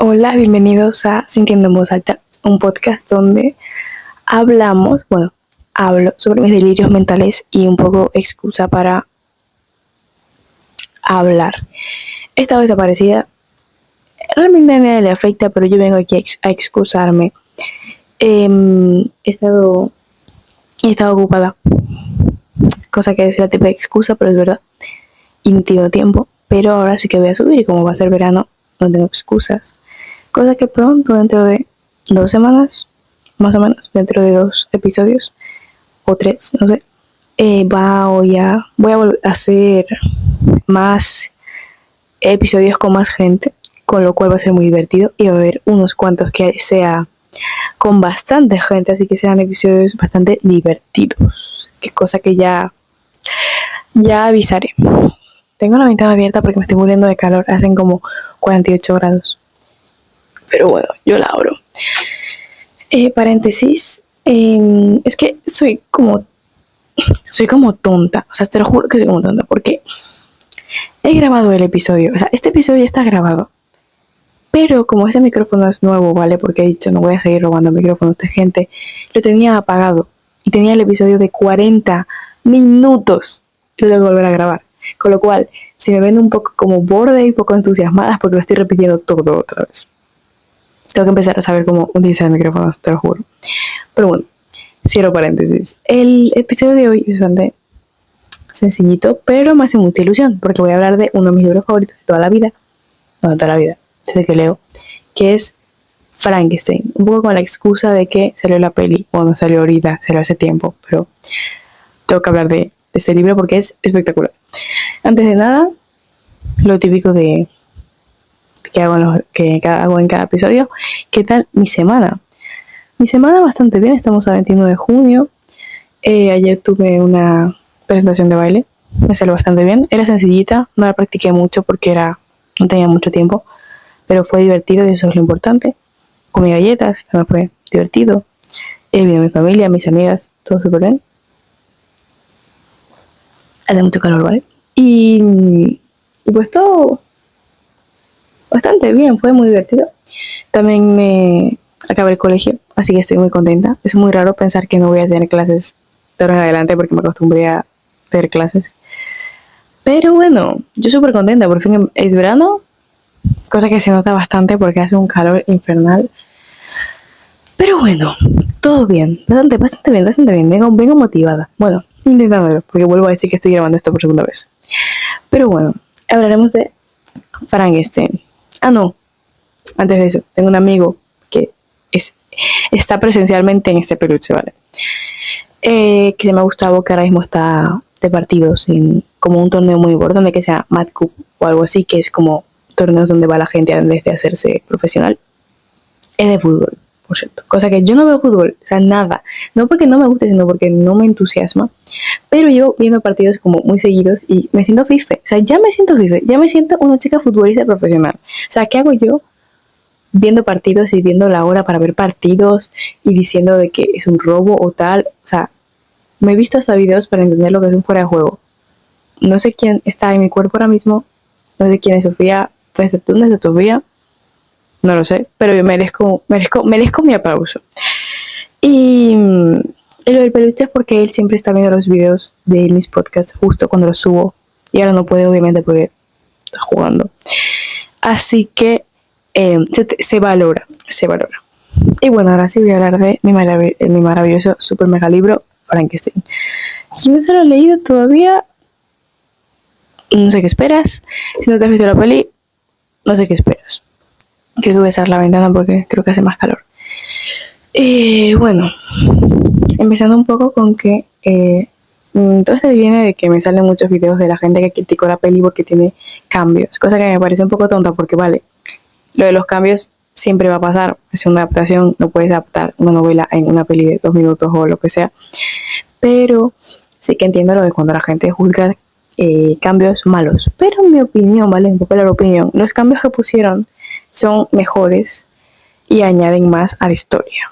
Hola, bienvenidos a Sintiendo en Voz Alta, un podcast donde hablo sobre mis delirios mentales y un poco excusa para hablar. He estado desaparecida, realmente a nadie le afecta, pero yo vengo aquí a excusarme. He estado ocupada, cosa que es la típica excusa, pero es verdad, y no tengo tiempo, pero ahora sí que voy a subir y como va a ser verano, no tengo excusas. Cosa que pronto, dentro de 2 semanas, más o menos, dentro de 2 episodios, o 3, no sé, voy a volver a hacer más episodios con más gente, con lo cual va a ser muy divertido y va a haber unos cuantos que sea con bastante gente, así que serán episodios bastante divertidos. Qué cosa que ya avisaré. Tengo la ventana abierta porque me estoy muriendo de calor, hacen como 48 grados. Pero bueno, yo la abro. Paréntesis, es que soy como tonta, o sea, te lo juro que soy como tonta, porque he grabado el episodio, o sea, este episodio ya está grabado, pero como este micrófono es nuevo, ¿vale? Porque he dicho, no voy a seguir robando micrófonos de gente, lo tenía apagado y tenía el episodio de 40 minutos y lo tengo que volver a grabar, con lo cual, si me ven un poco como borde y poco entusiasmadas porque lo estoy repitiendo todo otra vez. Tengo que empezar a saber cómo utilizar el micrófono, te lo juro. Pero bueno, cierro paréntesis. El episodio de hoy es bastante sencillito, pero me hace mucha ilusión, porque voy a hablar de uno de mis libros favoritos de toda la vida, desde que leo, que es Frankenstein. Un poco con la excusa de que salió la peli, o no salió ahorita, salió hace tiempo, pero tengo que hablar de este libro porque es espectacular. Antes de nada, lo típico que hago en cada episodio. ¿Qué tal mi semana? Mi semana bastante bien, estamos a 21 de junio. Ayer tuve una presentación de baile, me salió bastante bien. Era sencillita, no la practiqué mucho porque no tenía mucho tiempo, pero fue divertido y eso es lo importante. Comí galletas, también fue divertido. Vino mi familia, mis amigas, todo súper bien. Hace mucho calor, ¿vale? Y pues todo bastante bien, fue muy divertido. También me acabé el colegio, así que estoy muy contenta. Es muy raro pensar que no voy a tener clases de ahora en adelante porque me acostumbré a tener clases. Pero bueno, yo súper contenta, por fin es verano, cosa que se nota bastante porque hace un calor infernal. Pero bueno, todo bien, bastante bien. Vengo motivada. Bueno, intentándolo, porque vuelvo a decir que estoy grabando esto por segunda vez. Pero bueno, hablaremos de Frankenstein. Ah, no, antes de eso, tengo un amigo que está presencialmente en este peluche, ¿vale? Que se me ha gustado, que ahora mismo está de partidos en como un torneo muy importante que sea Mad Cup o algo así, que es como torneos donde va la gente antes de hacerse profesional. Es de fútbol, por cierto. Cosa que yo no veo fútbol, o sea, nada. No porque no me guste, sino porque no me entusiasma. Pero llevo viendo partidos como muy seguidos y me siento fife. O sea, ya me siento una chica futbolista profesional. O sea, ¿qué hago yo viendo partidos y viendo la hora para ver partidos y diciendo de que es un robo o tal? O sea, me he visto hasta videos para entender lo que es un fuera de juego. No sé quién está en mi cuerpo ahora mismo, no sé quién es Sofía, ¿dónde está Sofía? No lo sé, pero yo merezco mi aplauso. Y lo del peluche es porque él siempre está viendo los videos de mis podcasts justo cuando los subo. Y ahora no puede, obviamente, porque está jugando. Así que se valora. Y bueno, ahora sí voy a hablar de mi maravilloso super mega libro, Frankenstein. Si no se lo he leído todavía, no sé qué esperas. Si no te has visto la peli, no sé qué esperas. Creo que voy a cerrar la ventana porque creo que hace más calor. Bueno, empezando un poco con que todo esto viene de que me salen muchos videos de la gente que criticó la peli porque tiene cambios, cosa que me parece un poco tonta porque vale, lo de los cambios siempre va a pasar, es una adaptación, no puedes adaptar una novela en una peli de 2 minutos o lo que sea, pero sí que entiendo lo de cuando la gente juzga cambios malos, pero en mi opinión, vale, un poco la opinión, los cambios que pusieron son mejores y añaden más a la historia.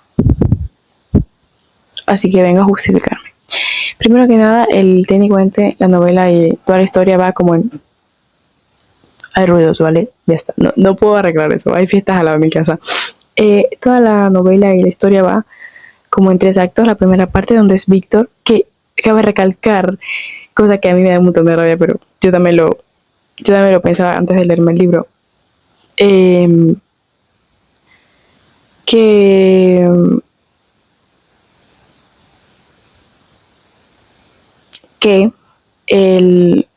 Así que vengo a justificarme. Primero que nada, técnicamente la novela y toda la historia va como en Hay ruidos, ¿vale? Ya está. No puedo arreglar eso. Hay fiestas al lado de mi casa. Toda la novela y la historia va como en tres actos. La primera parte donde es Víctor, que cabe recalcar, cosa que a mí me da un montón de rabia, pero yo también lo pensaba antes de leerme el libro, eh, que, que el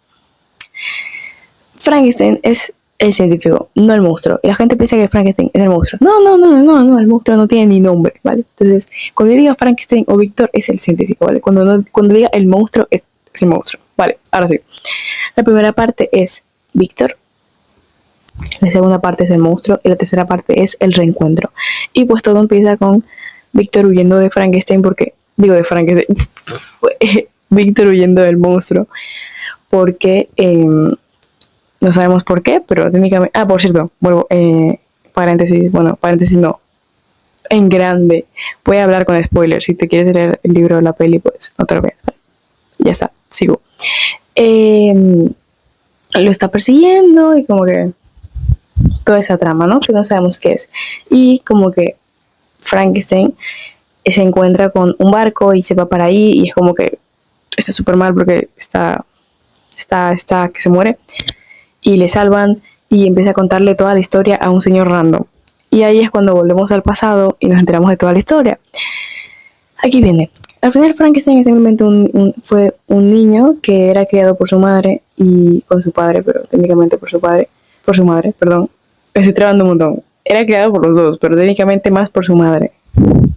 Frankenstein es el científico, no el monstruo. Y la gente piensa que Frankenstein es el monstruo. No, el monstruo no tiene ni nombre, ¿vale? Entonces, cuando yo diga Frankenstein o Víctor, es el científico, ¿vale? Cuando diga el monstruo, es el monstruo, ¿vale? Ahora sí. La primera parte es Víctor, la segunda parte es el monstruo y la tercera parte es el reencuentro. Y pues todo empieza con Víctor huyendo de Frankenstein Víctor huyendo del monstruo porque no sabemos por qué, pero técnicamente... Ah, por cierto, vuelvo, paréntesis no, en grande. Voy a hablar con spoilers. Si te quieres leer el libro o la peli, pues no te lo veas. Vale. Ya está, sigo. Lo está persiguiendo y como que toda esa trama, ¿no? Que no sabemos qué es. Y como que Frankenstein se encuentra con un barco y se va para ahí y es como que está súper mal porque está que se muere y le salvan y empieza a contarle toda la historia a un señor random. Y ahí es cuando volvemos al pasado y nos enteramos de toda la historia. Aquí viene. Al final Frankenstein es simplemente fue un niño que era criado por su madre y con su padre, pero técnicamente por su madre, perdón. Me estoy trabando un montón. Era criado por los dos, pero técnicamente más por su madre.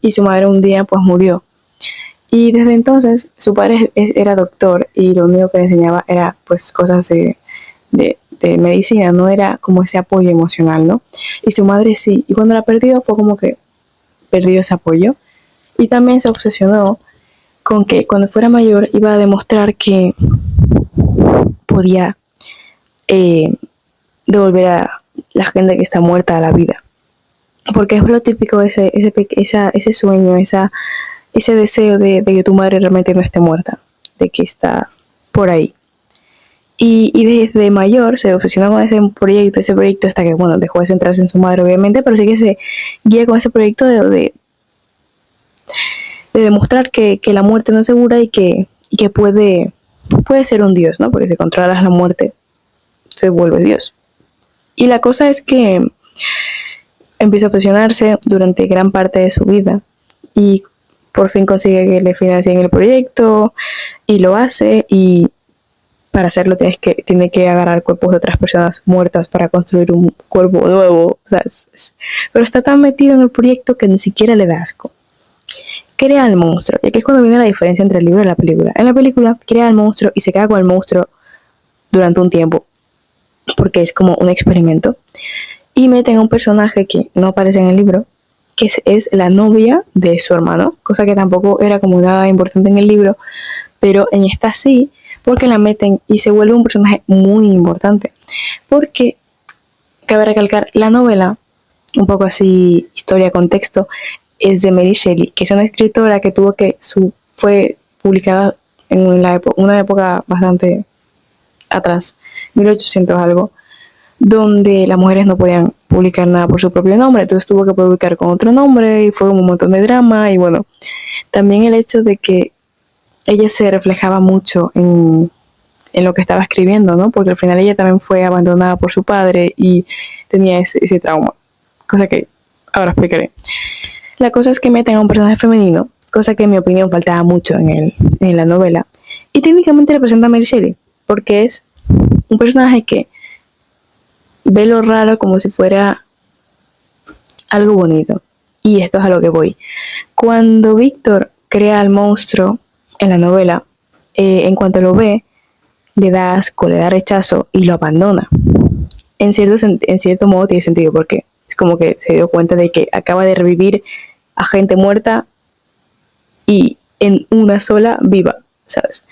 Y su madre un día pues murió. Y desde entonces su padre era doctor y lo único que le enseñaba era pues cosas de medicina, no era como ese apoyo emocional, ¿no? Y su madre sí. Y cuando la perdió fue como que perdió ese apoyo. Y también se obsesionó con que cuando fuera mayor iba a demostrar que podía devolver a la gente que está muerta a la vida. Porque es lo típico, ese sueño, ese deseo de que tu madre realmente no esté muerta, de que está por ahí. Y desde mayor se obsesionó con ese proyecto hasta que, bueno, dejó de centrarse en su madre, obviamente, pero sí que se guía con ese proyecto de demostrar que la muerte no es segura y que puede ser un dios, ¿no? Porque si controlas la muerte, te vuelves dios. Y la cosa es que empieza a obsesionarse durante gran parte de su vida y por fin consigue que le financien el proyecto y lo hace, y para hacerlo tiene que agarrar cuerpos de otras personas muertas para construir un cuerpo nuevo. O sea, pero está tan metido en el proyecto que ni siquiera le da asco. Crea al monstruo, y aquí es cuando viene la diferencia entre el libro y la película. En la película crea al monstruo y se queda con el monstruo durante un tiempo porque es como un experimento, y meten a un personaje que no aparece en el libro, que es la novia de su hermano, cosa que tampoco era como nada importante en el libro, pero en esta sí, porque la meten y se vuelve un personaje muy importante, porque cabe recalcar, la novela, un poco así, historia, contexto, es de Mary Shelley, que es una escritora que fue publicada en una época bastante atrás, 1800 algo, donde las mujeres no podían publicar nada por su propio nombre, entonces tuvo que publicar con otro nombre y fue un montón de drama. Y bueno, también el hecho de que ella se reflejaba mucho en lo que estaba escribiendo, ¿no? Porque al final ella también fue abandonada por su padre y tenía ese trauma, cosa que ahora explicaré. La cosa es que meten a un personaje femenino, cosa que en mi opinión faltaba mucho en la novela, y técnicamente representa a Mary Shelley, porque es un personaje que ve lo raro como si fuera algo bonito. Y esto es a lo que voy. Cuando Víctor crea al monstruo en la novela, en cuanto lo ve, le da asco, le da rechazo y lo abandona. En cierto modo tiene sentido, porque es como que se dio cuenta de que acaba de revivir a gente muerta y en una sola viva, ¿sabes?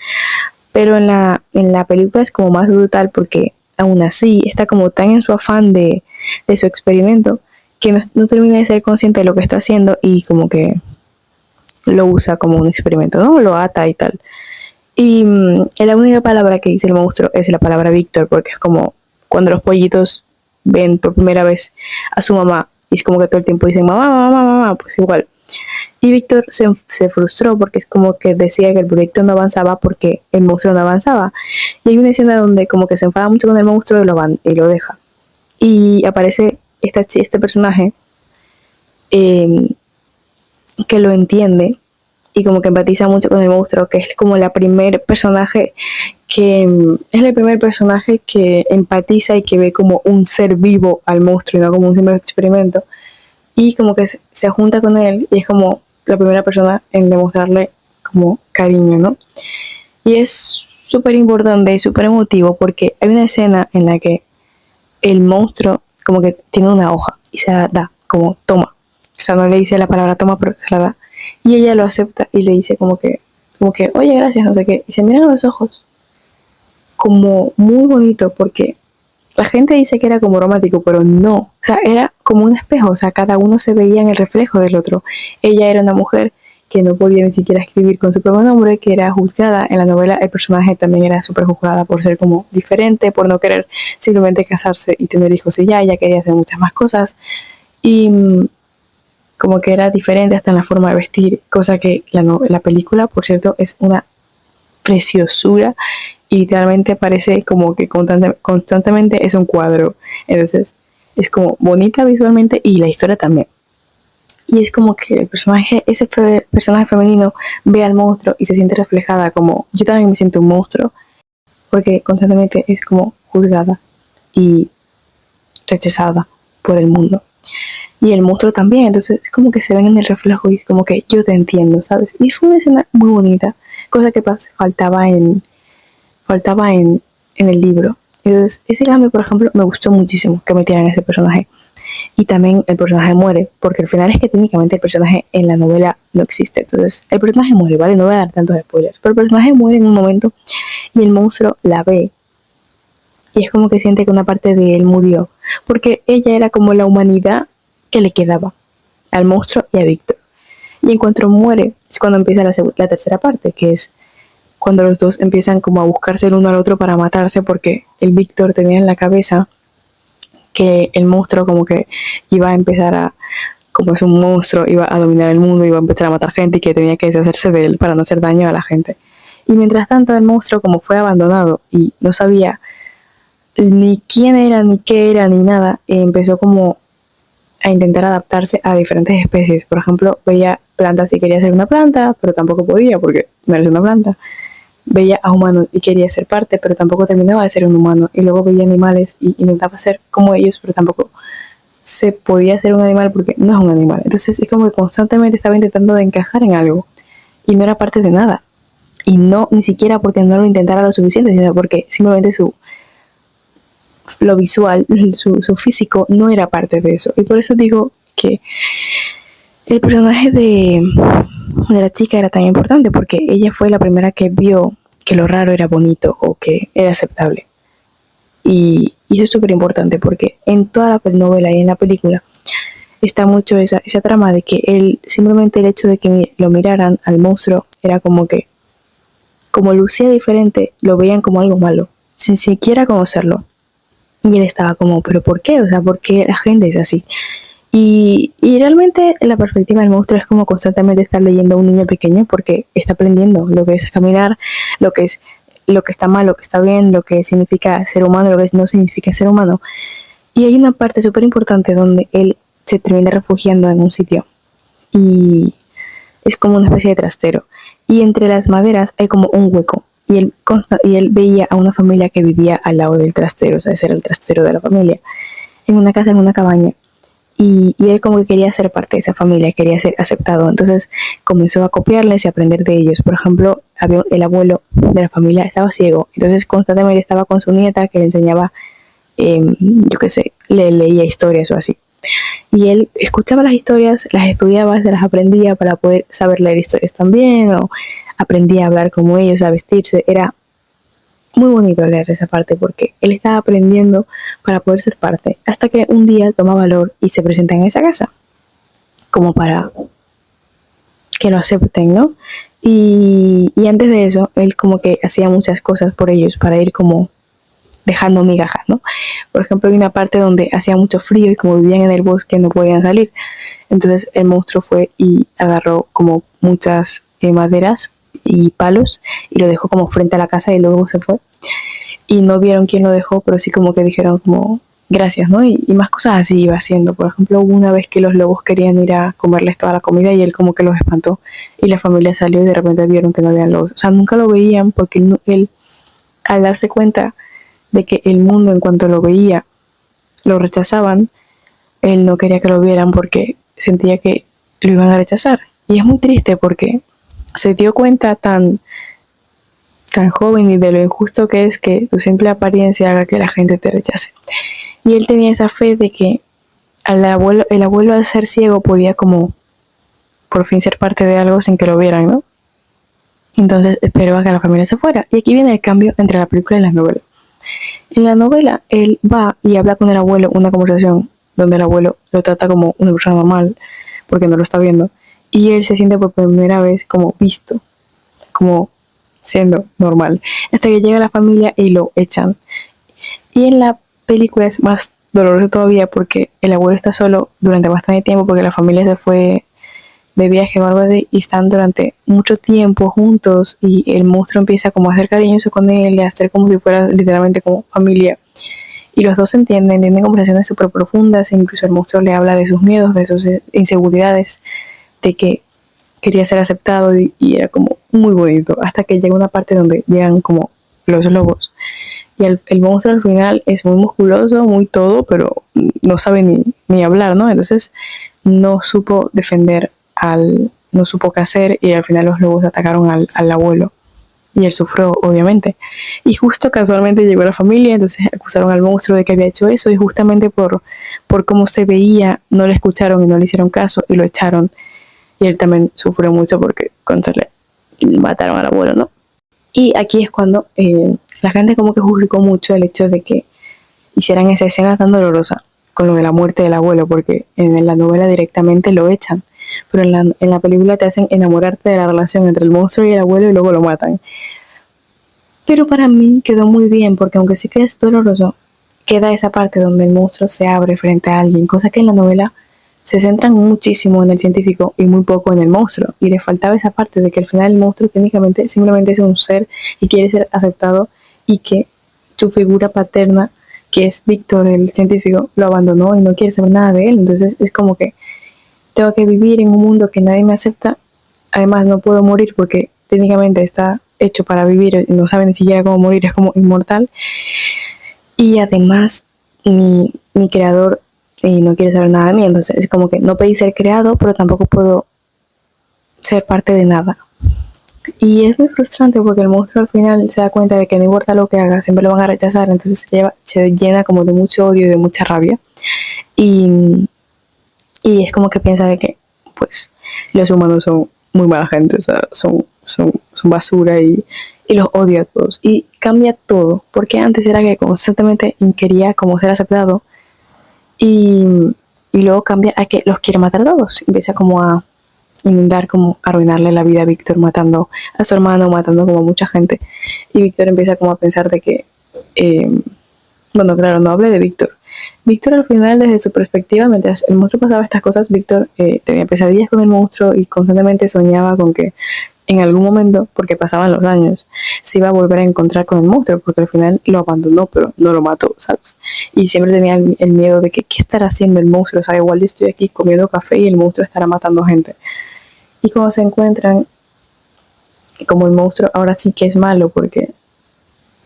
Pero en la película es como más brutal, porque aún así está como tan en su afán de su experimento que no termina de ser consciente de lo que está haciendo y como que lo usa como un experimento, ¿no? Lo ata y tal. Y la única palabra que dice el monstruo es la palabra Víctor, porque es como cuando los pollitos ven por primera vez a su mamá y es como que todo el tiempo dicen mamá, mamá, mamá, pues igual. Y Víctor se frustró porque es como que decía que el proyecto no avanzaba porque el monstruo no avanzaba. Y hay una escena donde como que se enfada mucho con el monstruo y lo deja. Y aparece este personaje eh, que lo entiende y como que empatiza mucho con el monstruo, que es como la primer personaje que es el primer personaje que empatiza y que ve como un ser vivo al monstruo y no como un simple experimento. Y como que se junta con él y es como la primera persona en demostrarle como cariño, ¿no? Y es súper importante y súper emotivo porque hay una escena en la que el monstruo como que tiene una hoja y se la da, como toma. O sea, no le dice la palabra toma, pero se la da. Y ella lo acepta y le dice como que, oye, gracias, no sé qué. Y se miran a los ojos como muy bonito porque la gente dice que era como romántico, pero no. O sea, era como un espejo. O sea, cada uno se veía en el reflejo del otro. Ella era una mujer que no podía ni siquiera escribir con su propio nombre, que era juzgada. En la novela el personaje también era súper juzgada por ser como diferente, por no querer simplemente casarse y tener hijos y ya. Ella quería hacer muchas más cosas. Y como que era diferente hasta en la forma de vestir, cosa que la película, por cierto, es una preciosura y literalmente parece como que constantemente es un cuadro. Entonces es como bonita visualmente y la historia también. Y es como que el personaje, ese personaje femenino ve al monstruo y se siente reflejada como yo también me siento un monstruo porque constantemente es como juzgada y rechazada por el mundo. Y el monstruo también, entonces es como que se ven en el reflejo y es como que yo te entiendo, ¿sabes? Y fue una escena muy bonita, cosa que faltaba en el libro. Entonces, ese cambio, por ejemplo, me gustó muchísimo que metieran ese personaje. Y también el personaje muere, porque al final es que técnicamente el personaje en la novela no existe. Entonces, el personaje muere, ¿vale? No voy a dar tantos spoilers, pero el personaje muere en un momento y el monstruo la ve. Y es como que siente que una parte de él murió, porque ella era como la humanidad que le quedaba al monstruo y a Víctor. Y en cuanto muere, es cuando empieza la tercera parte, que es cuando los dos empiezan como a buscarse el uno al otro para matarse porque el Víctor tenía en la cabeza que el monstruo como que iba a empezar a, como es un monstruo, iba a dominar el mundo, iba a empezar a matar gente y que tenía que deshacerse de él para no hacer daño a la gente. Y mientras tanto el monstruo como fue abandonado y no sabía ni quién era, ni qué era, ni nada, empezó como a intentar adaptarse a diferentes especies. Por ejemplo, veía plantas y quería ser una planta, pero tampoco podía porque no eres una planta. Veía a humanos y quería ser parte, pero tampoco terminaba de ser un humano. Y luego veía animales y intentaba ser como ellos, pero tampoco se podía ser un animal porque no es un animal. Entonces es como que constantemente estaba intentando de encajar en algo y no era parte de nada. Y no, ni siquiera porque no lo intentara lo suficiente, sino porque simplemente lo visual, su físico no era parte de eso. Y por eso digo que el personaje de la chica era tan importante porque ella fue la primera que vio que lo raro era bonito o que era aceptable. Y eso es súper importante porque en toda la novela y en la película está mucho esa trama de que él, simplemente el hecho de que lo miraran al monstruo era como que, como lucía diferente, lo veían como algo malo, sin siquiera conocerlo. Y él estaba como, ¿pero por qué? O sea, ¿por qué la gente es así? Y realmente la perspectiva del monstruo es como constantemente estar leyendo a un niño pequeño porque está aprendiendo lo que es caminar, lo que está mal, lo que está bien, lo que significa ser humano, lo que no significa ser humano. Y hay una parte súper importante donde él se termina refugiando en un sitio y es como una especie de trastero. Y entre las maderas hay como un hueco. Y él veía a una familia que vivía al lado del trastero, o sea, ese era el trastero de la familia, en una casa, en una cabaña. Y él como que quería ser parte de esa familia, quería ser aceptado. Entonces comenzó a copiarles y aprender de ellos. Por ejemplo, el abuelo de la familia estaba ciego, entonces constantemente estaba con su nieta que le enseñaba, yo qué sé, le leía historias o así. Y él escuchaba las historias, las estudiaba, se las aprendía para poder saber leer historias también, o aprendía a hablar como ellos, a vestirse. Era muy bonito leer esa parte porque él estaba aprendiendo para poder ser parte, hasta que un día toma valor y se presenta en esa casa, como para que lo acepten, ¿no? Y antes de eso, él como que hacía muchas cosas por ellos, para ir como dejando migajas, ¿no? Por ejemplo, hay una parte donde hacía mucho frío y como vivían en el bosque no podían salir. Entonces el monstruo fue y agarró como muchas maderas y palos y lo dejó como frente a la casa y luego se fue. Y no vieron quién lo dejó, pero sí como que dijeron como gracias, ¿no? Y más cosas así iba haciendo. Por ejemplo, hubo una vez que los lobos querían ir a comerles toda la comida y él como que los espantó y la familia salió y de repente vieron que no habían lobos. O sea, nunca lo veían porque él al darse cuenta de que el mundo en cuanto lo veía lo rechazaban, él no quería que lo vieran porque sentía que lo iban a rechazar. Y es muy triste porque se dio cuenta tan joven y de lo injusto que es que tu simple apariencia haga que la gente te rechace. Y él tenía esa fe de que el abuelo al ser ciego podía como por fin ser parte de algo sin que lo vieran, ¿no? Entonces esperó a que la familia se fuera. Y aquí viene el cambio entre la película y la novela. En la novela, él va y habla con el abuelo una conversación donde el abuelo lo trata como una persona normal, porque no lo está viendo, y él se siente por primera vez como visto, como siendo normal, hasta que llega la familia y lo echan. Y en la película es más doloroso todavía porque el abuelo está solo durante bastante tiempo porque la familia se fue de viaje o algo así y están durante mucho tiempo juntos y el monstruo empieza como a ser cariñoso con él y a hacer como si fuera literalmente como familia. Y los dos se entienden conversaciones súper profundas, e incluso el monstruo le habla de sus miedos, de sus inseguridades, de que quería ser aceptado y era como muy bonito, hasta que llega una parte donde llegan como los lobos. Y el monstruo al final es muy musculoso, muy todo, pero no sabe ni hablar, ¿no? Entonces no supo defender no supo qué hacer y al final los lobos atacaron al abuelo. Y él sufrió, obviamente. Y justo casualmente llegó la familia, entonces acusaron al monstruo de que había hecho eso y justamente por cómo se veía no le escucharon y no le hicieron caso y lo echaron. Y él también sufrió mucho porque le mataron al abuelo, ¿no? Y aquí es cuando la gente como que juzgó mucho el hecho de que hicieran esa escena tan dolorosa con lo de la muerte del abuelo, porque en la novela directamente lo echan, pero en la película te hacen enamorarte de la relación entre el monstruo y el abuelo y luego lo matan. Pero para mí quedó muy bien, porque aunque sí que es doloroso, queda esa parte donde el monstruo se abre frente a alguien, cosa que en la novela se centran muchísimo en el científico y muy poco en el monstruo, y le faltaba esa parte de que al final el monstruo técnicamente simplemente es un ser y quiere ser aceptado y que su figura paterna, que es Víctor el científico, lo abandonó y no quiere saber nada de él. Entonces es como que tengo que vivir en un mundo que nadie me acepta, además no puedo morir porque técnicamente está hecho para vivir y no sabe ni siquiera cómo morir, es como inmortal, y además mi creador no quiere saber nada de mí, entonces es como que no pedí ser creado, pero tampoco puedo ser parte de nada. Y es muy frustrante porque el monstruo al final se da cuenta de que no importa lo que haga, siempre lo van a rechazar, entonces se llena como de mucho odio y de mucha rabia. Y es como que piensa de que pues los humanos son muy mala gente, o sea, son basura y los odia a todos. Y cambia todo, porque antes era que constantemente quería como ser aceptado y luego cambia a que los quiere matar a todos. Empieza como a inundar, como a arruinarle la vida a Víctor, matando a su hermano, matando como a mucha gente. Y Víctor empieza como a pensar de que, bueno, claro, no hable de Víctor. Víctor al final, desde su perspectiva, mientras el monstruo pasaba estas cosas, Víctor tenía pesadillas con el monstruo y constantemente soñaba con que en algún momento, porque pasaban los años, se iba a volver a encontrar con el monstruo, porque al final lo abandonó, pero no lo mató, ¿sabes? Y siempre tenía el miedo de que, ¿qué estará haciendo el monstruo? O sea, igual yo estoy aquí comiendo café y el monstruo estará matando gente. Y cuando se encuentran, como el monstruo ahora sí que es malo, porque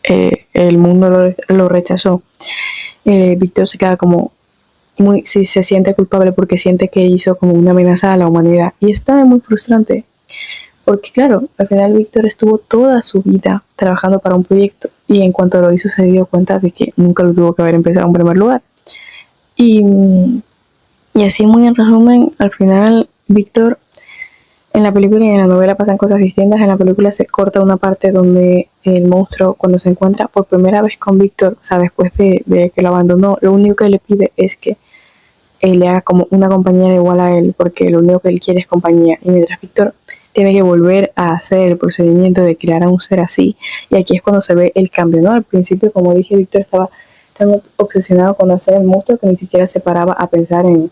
el mundo lo rechazó, Víctor se queda como sí, se siente culpable porque siente que hizo como una amenaza a la humanidad. Y está muy frustrante. Porque claro, al final Víctor estuvo toda su vida trabajando para un proyecto y en cuanto lo hizo se dio cuenta de que nunca lo tuvo que haber empezado en primer lugar. Y así muy en resumen, al final Víctor, en la película y en la novela pasan cosas distintas. En la película se corta una parte donde el monstruo cuando se encuentra por primera vez con Víctor, o sea, después de que lo abandonó, lo único que le pide es que le haga como una compañera igual a él, porque lo único que él quiere es compañía. Y mientras Víctor tiene que volver a hacer el procedimiento de crear a un ser así. Y aquí es cuando se ve el cambio, ¿no? Al principio, como dije, Víctor estaba tan obsesionado con hacer el monstruo que ni siquiera se paraba a pensar en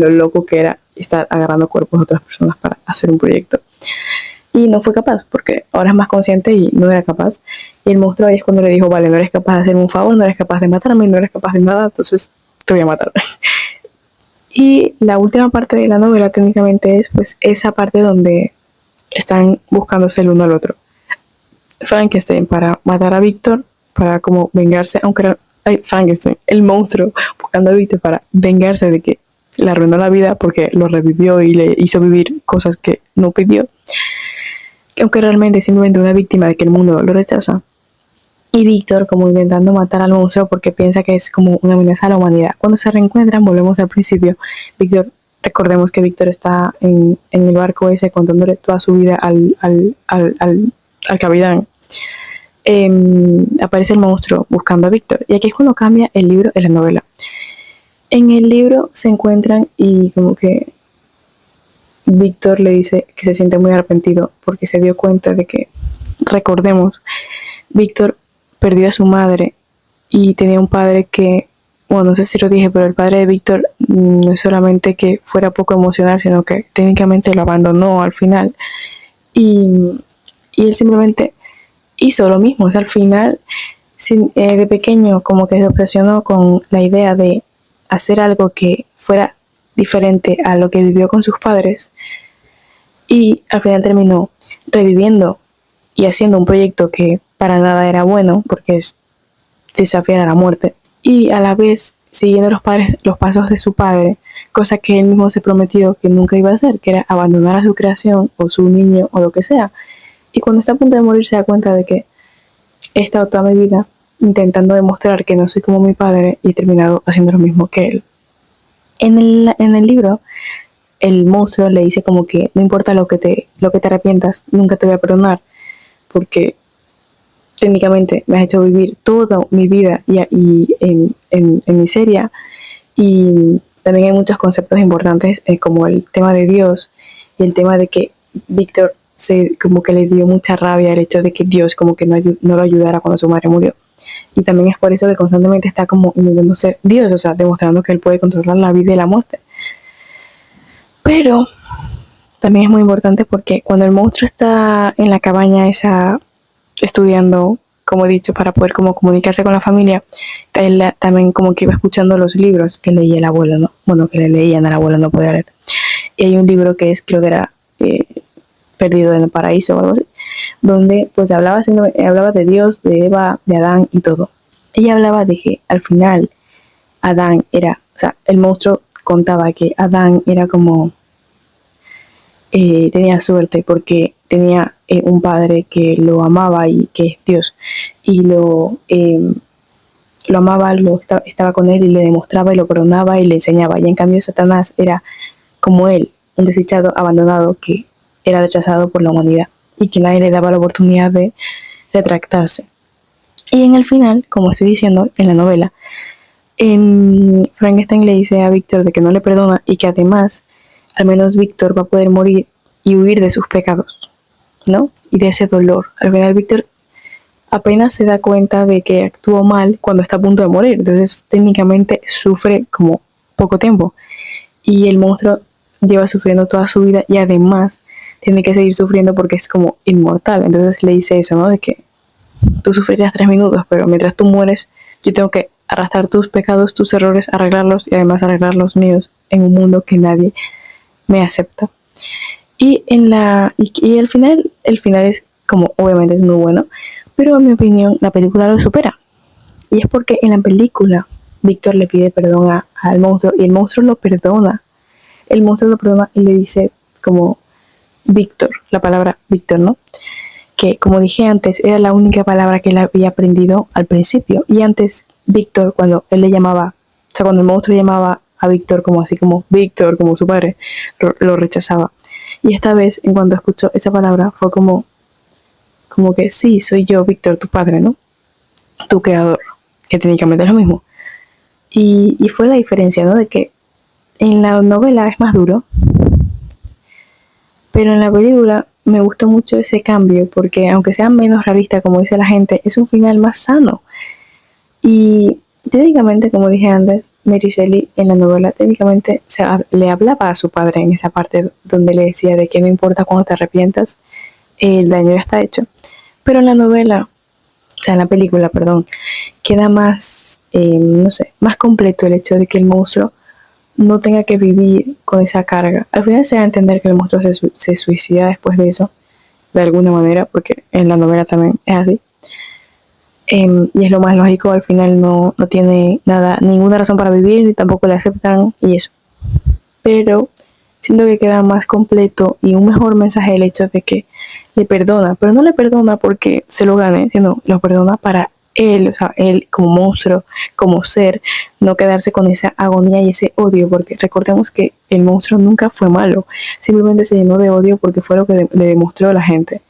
lo loco que era estar agarrando cuerpos de otras personas para hacer un proyecto. Y no fue capaz, porque ahora es más consciente y no era capaz. Y el monstruo ahí es cuando le dijo, vale, no eres capaz de hacerme un favor, no eres capaz de matarme, no eres capaz de nada, entonces te voy a matar. Y la última parte de la novela técnicamente es pues esa parte donde están buscándose el uno al otro. Frankenstein para matar a Víctor, para como vengarse, aunque era Frankenstein, el monstruo, buscando a Víctor para vengarse de que le arruinó la vida porque lo revivió y le hizo vivir cosas que no pidió, aunque realmente es simplemente una víctima de que el mundo lo rechaza. Y Víctor como intentando matar al monstruo porque piensa que es como una amenaza a la humanidad. Cuando se reencuentran, volvemos al principio, Víctor, recordemos que Víctor está en el barco ese contándole toda su vida al capitán. Aparece el monstruo buscando a Víctor. Y aquí es cuando cambia el libro en la novela. En el libro se encuentran y como que Víctor le dice que se siente muy arrepentido porque se dio cuenta de que, recordemos, Víctor perdió a su madre y tenía un padre que, bueno, no sé si lo dije, pero el padre de Víctor no es solamente que fuera poco emocional, sino que técnicamente lo abandonó al final. Y él simplemente hizo lo mismo. O sea, al final, de pequeño, como que se obsesionó con la idea de hacer algo que fuera diferente a lo que vivió con sus padres. Y al final terminó reviviendo y haciendo un proyecto que para nada era bueno, porque es desafiar a la muerte. Y a la vez siguiendo los pasos de su padre, cosa que él mismo se prometió que nunca iba a hacer, que era abandonar a su creación o su niño o lo que sea. Y cuando está a punto de morir se da cuenta de que he estado toda mi vida intentando demostrar que no soy como mi padre y he terminado haciendo lo mismo que él. En el libro, el monstruo le dice como que no importa lo que te arrepientas, nunca te voy a perdonar, porque técnicamente me has hecho vivir toda mi vida y en miseria. Y también hay muchos conceptos importantes como el tema de Dios y el tema de que Víctor como que le dio mucha rabia el hecho de que Dios como que no lo ayudara cuando su madre murió. Y también es por eso que constantemente está como intentando ser Dios, o sea, demostrando que él puede controlar la vida y la muerte. Pero también es muy importante porque cuando el monstruo está en la cabaña esa estudiando, como he dicho, para poder como comunicarse con la familia, él también como que iba escuchando los libros que leía el abuelo, ¿no? Bueno, que le leían al abuelo, no podía leer. Y hay un libro que creo que era Perdido en el Paraíso o algo así, donde pues hablaba de Dios, de Eva, de Adán y todo. Ella hablaba de que al final Adán era, o sea, el monstruo contaba que Adán era como tenía suerte porque tenía un padre que lo amaba y que es Dios y lo amaba, estaba con él y le demostraba y lo perdonaba y le enseñaba. Y en cambio Satanás era como él, un desdichado abandonado que era rechazado por la humanidad y que nadie le daba la oportunidad de retractarse. Y en el final, como estoy diciendo en la novela, Frankenstein le dice a Víctor de que no le perdona y que además al menos Víctor va a poder morir y huir de sus pecados, ¿no? Y de ese dolor. Al final Víctor apenas se da cuenta de que actuó mal cuando está a punto de morir, entonces técnicamente sufre como poco tiempo y el monstruo lleva sufriendo toda su vida y además tiene que seguir sufriendo porque es como inmortal. Entonces le dice eso, ¿no? De que tú sufrirás 3 minutos, pero mientras tú mueres yo tengo que arrastrar tus pecados, tus errores, arreglarlos y además arreglar los míos en un mundo que nadie me acepta. Y el final es como, obviamente es muy bueno, pero en mi opinión la película lo supera. Y es porque en la película Víctor le pide perdón al monstruo y el monstruo lo perdona. El monstruo lo perdona y le dice como Víctor, la palabra Víctor, ¿no? Que como dije antes era la única palabra que él había aprendido al principio. Y antes Víctor, cuando él le llamaba, o sea, cuando el monstruo llamaba a Víctor como así como Víctor, como su padre, lo rechazaba. Y esta vez, en cuanto escuchó esa palabra, fue como que sí, soy yo, Víctor, tu padre, ¿no? Tu creador, que técnicamente es lo mismo. Y fue la diferencia, ¿no? De que en la novela es más duro, Pero en la película me gustó mucho ese cambio porque aunque sea menos realista, como dice la gente, es un final más sano. Y técnicamente, como dije antes, Mary Shelley en la novela técnicamente le hablaba a su padre en esa parte donde le decía de que no importa cuando te arrepientas, el daño ya está hecho. Pero en la novela, o sea, en la película, perdón, queda más, no sé, más completo el hecho de que el monstruo no tenga que vivir con esa carga. Al final se da a entender que el monstruo se suicida después de eso, de alguna manera, porque en la novela también es así. Y es lo más lógico, al final no tiene nada, ninguna razón para vivir, ni tampoco le aceptan y eso. Pero siento que queda más completo y un mejor mensaje el hecho de que le perdona, pero no le perdona porque se lo gane, sino lo perdona para él, o sea, él como monstruo, como ser, no quedarse con esa agonía y ese odio, porque recordemos que el monstruo nunca fue malo, simplemente se llenó de odio porque fue lo que le demostró a la gente.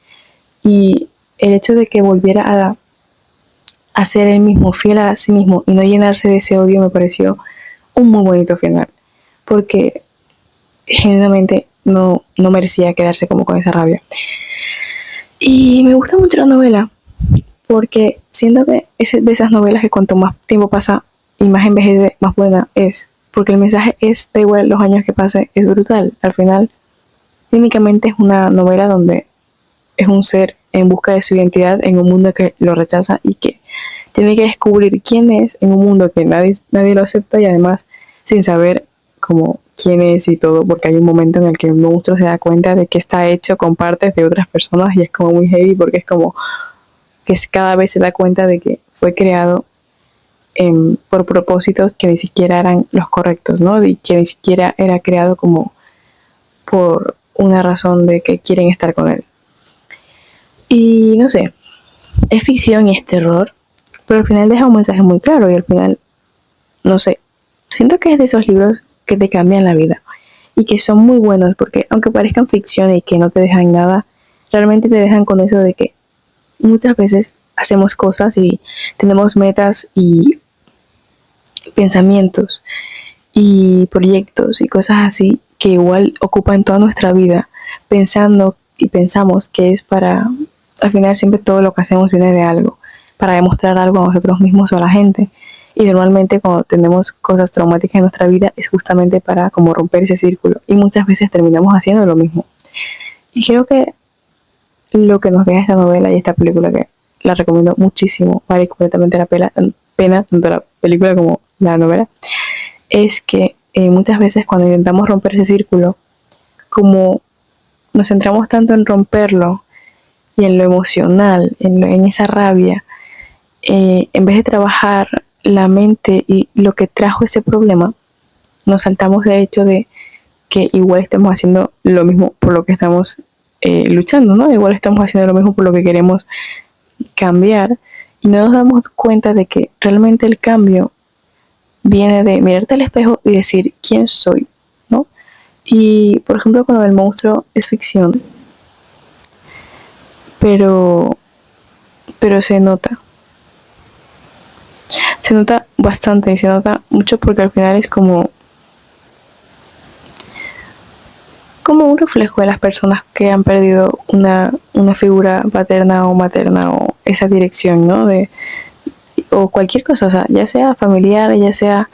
Y el hecho de que volviera a ser él mismo, fiel a sí mismo y no llenarse de ese odio me pareció un muy bonito final, porque genuinamente no merecía quedarse como con esa rabia. Y me gusta mucho la novela, porque siento que es de esas novelas que cuanto más tiempo pasa y más envejece, más buena es, porque el mensaje es, da igual los años que pase, es brutal. Al final, técnicamente es una novela donde es un ser en busca de su identidad en un mundo que lo rechaza y que tiene que descubrir quién es en un mundo que nadie lo acepta y además sin saber cómo quién es y todo, porque hay un momento en el que un monstruo se da cuenta de que está hecho con partes de otras personas y es como muy heavy porque es como que cada vez se da cuenta de que fue creado por propósitos que ni siquiera eran los correctos, ¿no? Y que ni siquiera era creado como por una razón de que quieren estar con él. Y no sé, es ficción y es terror, pero al final deja un mensaje muy claro y al final, no sé, siento que es de esos libros que te cambian la vida y que son muy buenos porque aunque parezcan ficción y que no te dejan nada, realmente te dejan con eso de que muchas veces hacemos cosas y tenemos metas y pensamientos y proyectos y cosas así que igual ocupan toda nuestra vida pensando y pensamos que es para, al final siempre todo lo que hacemos viene de algo, para demostrar algo a nosotros mismos o a la gente. Y normalmente cuando tenemos cosas traumáticas en nuestra vida es justamente para como romper ese círculo. Y muchas veces terminamos haciendo lo mismo. Y creo que lo que nos deja esta novela y esta película, que la recomiendo muchísimo, vale completamente la pena tanto la película como la novela, es que muchas veces cuando intentamos romper ese círculo, como nos centramos tanto en romperlo y en lo emocional, en esa rabia, en vez de trabajar la mente y lo que trajo ese problema, nos saltamos del hecho de que igual estamos haciendo lo mismo por lo que estamos luchando, ¿no? Igual estamos haciendo lo mismo por lo que queremos cambiar y no nos damos cuenta de que realmente el cambio viene de mirarte al espejo y decir quién soy, ¿no? Y por ejemplo, cuando el monstruo es ficción, pero se nota bastante y se nota mucho porque al final es como un reflejo de las personas que han perdido una figura paterna o materna o esa dirección, ¿no? O cualquier cosa, o sea, ya sea familiar, ya sea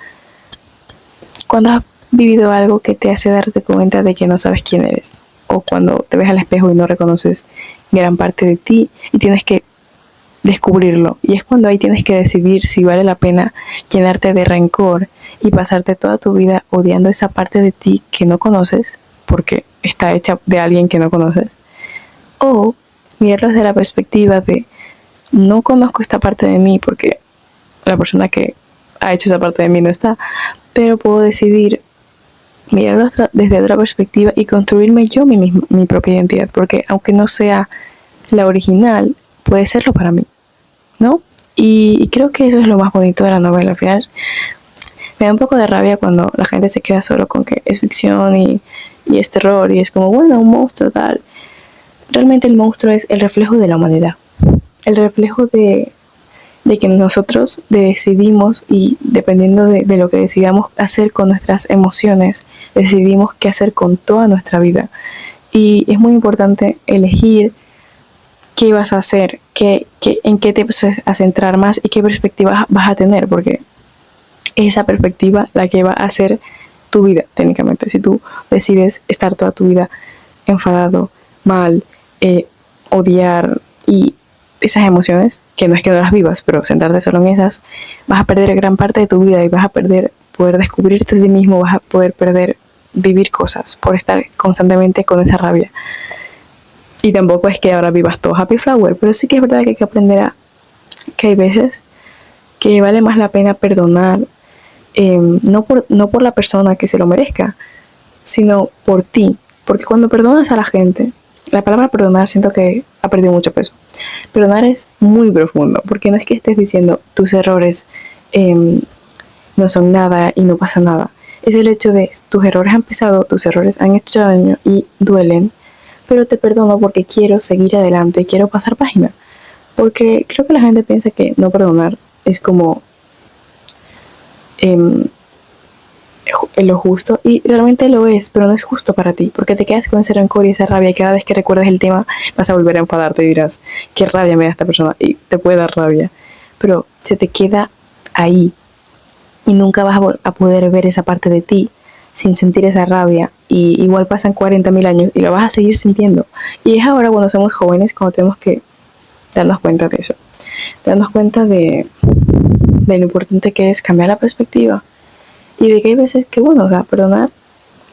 cuando has vivido algo que te hace darte cuenta de que no sabes quién eres, o cuando te ves al espejo y no reconoces gran parte de ti y tienes que descubrirlo. Y es cuando ahí tienes que decidir si vale la pena llenarte de rencor y pasarte toda tu vida odiando esa parte de ti que no conoces, porque está hecha de alguien que no conoces, o mirarlo desde la perspectiva de no conozco esta parte de mí porque la persona que ha hecho esa parte de mí no está, pero puedo decidir mirarlo desde otra perspectiva y construirme yo mi propia identidad, porque aunque no sea la original, puede serlo para mí, ¿no? Y creo que eso es lo más bonito de la novela. Al final me da un poco de rabia cuando la gente se queda solo con que es ficción y es terror y es como, bueno, un monstruo tal. Realmente el monstruo es el reflejo de la humanidad, el reflejo de que nosotros decidimos y dependiendo de lo que decidamos hacer con nuestras emociones, decidimos qué hacer con toda nuestra vida. Y es muy importante elegir qué vas a hacer, en qué te vas a centrar más y qué perspectiva vas a tener, porque esa perspectiva la que va a hacer tu vida técnicamente. Si tú decides estar toda tu vida enfadado, mal, odiar y esas emociones, que no es que no las vivas, pero centrarte solo en esas, vas a perder gran parte de tu vida y vas a poder descubrirte a ti mismo, vas a poder vivir cosas por estar constantemente con esa rabia. Y tampoco es que ahora vivas todo happy flower, pero sí que es verdad que hay que aprender que hay veces que vale más la pena perdonar, no por la persona que se lo merezca, sino por ti. Porque cuando perdonas a la gente, la palabra perdonar siento que ha perdido mucho peso. Perdonar es muy profundo, porque no es que estés diciendo tus errores no son nada y no pasa nada. Es el hecho de tus errores han pesado, tus errores han hecho daño y duelen, pero te perdono porque quiero seguir adelante, quiero pasar página. Porque creo que la gente piensa que no perdonar es como lo justo, y realmente lo es, pero no es justo para ti, porque te quedas con ese rencor y esa rabia, y cada vez que recuerdes el tema vas a volver a enfadarte y dirás, qué rabia me da esta persona, y te puede dar rabia, pero se te queda ahí y nunca vas a poder ver esa parte de ti sin sentir esa rabia, y igual pasan 40.000 años y lo vas a seguir sintiendo. Y es ahora cuando somos jóvenes cuando tenemos que darnos cuenta de eso, darnos cuenta de lo importante que es cambiar la perspectiva, y de que hay veces que, bueno, o sea, perdonar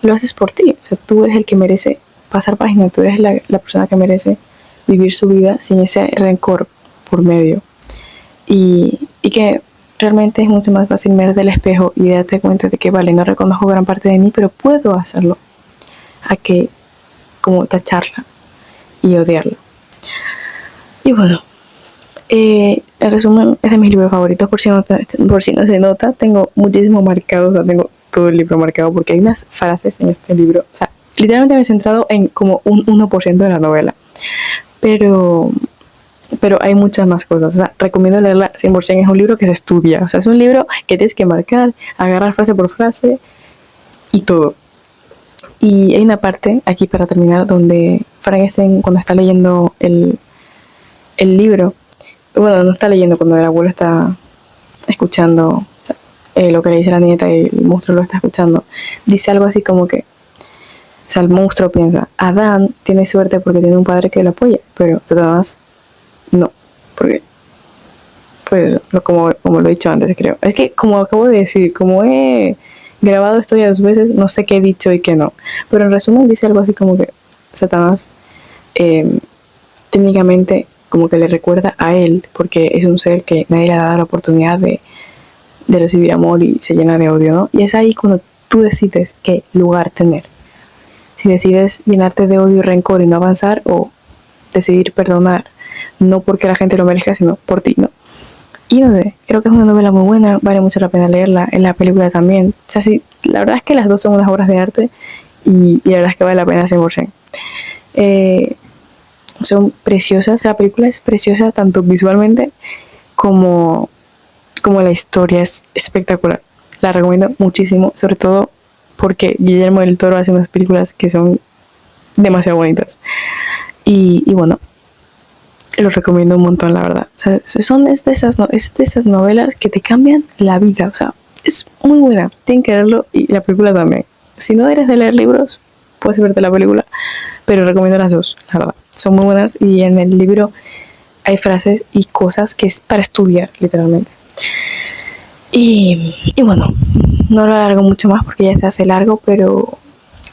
lo haces por ti, o sea, tú eres el que merece pasar página, tú eres la persona que merece vivir su vida sin ese rencor por medio, y que realmente es mucho más fácil mirar del espejo y darte cuenta de que, vale, no reconozco gran parte de mí, pero puedo hacerlo, a que como tacharla y odiarla. Y bueno, el resumen es de mis libros favoritos, por si no se nota, tengo muchísimo marcado, o sea, tengo todo el libro marcado porque hay unas frases en este libro, o sea, literalmente me he centrado en como un 1% de la novela, pero hay muchas más cosas, o sea, recomiendo leerla 100%, es un libro que se estudia, o sea, es un libro que tienes que marcar, agarrar frase por frase y todo. Y hay una parte, aquí para terminar, donde Frankenstein, cuando está leyendo el libro, bueno, no está leyendo, cuando el abuelo está escuchando, o sea, lo que le dice la nieta y el monstruo lo está escuchando, dice algo así como que, o sea, el monstruo piensa, Adán tiene suerte porque tiene un padre que lo apoya, pero Satanás no, porque, pues, como lo he dicho antes, creo. Es que, como acabo de decir, como he grabado esto ya 2 veces, no sé qué he dicho y qué no, pero en resumen dice algo así como que Satanás técnicamente como que le recuerda a él, porque es un ser que nadie le ha dado la oportunidad de recibir amor y se llena de odio, ¿no? Y es ahí cuando tú decides qué lugar tener. Si decides llenarte de odio y rencor y no avanzar, o decidir perdonar, no porque la gente lo merezca, sino por ti, ¿no? Y no sé, creo que es una novela muy buena, vale mucho la pena leerla, en la película también. O sea, sí, la verdad es que las dos son unas obras de arte y la verdad es que vale la pena 100%. Son preciosas, la película es preciosa tanto visualmente como la historia es espectacular. La recomiendo muchísimo, sobre todo porque Guillermo del Toro hace unas películas que son demasiado bonitas. Y bueno, lo recomiendo un montón, la verdad. O sea, es de esas novelas que te cambian la vida. O sea, es muy buena. Tienen que leerlo, y la película también. Si no eres de leer libros, puedes verte la película, pero recomiendo las dos, la verdad. Son muy buenas, y en el libro hay frases y cosas que es para estudiar, literalmente. Y bueno, no lo alargo mucho más porque ya se hace largo, pero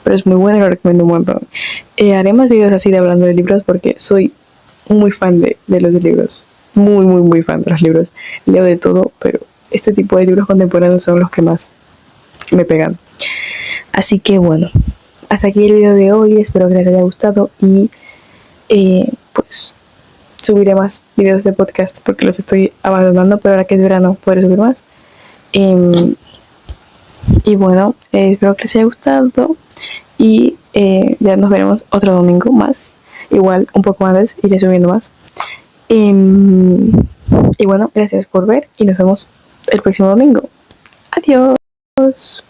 es muy bueno y lo recomiendo un montón. Haré más videos así de hablando de libros porque soy muy fan de los libros. Muy, muy, muy fan de los libros. Leo de todo, pero este tipo de libros contemporáneos son los que más me pegan. Así que bueno, hasta aquí el video de hoy. Espero que les haya gustado y pues subiré más videos de podcast porque los estoy abandonando, pero ahora que es verano podré subir más. Y bueno, espero que les haya gustado y ya nos veremos otro domingo más. Igual un poco antes iré subiendo más. Y bueno, gracias por ver y nos vemos el próximo domingo. Adiós.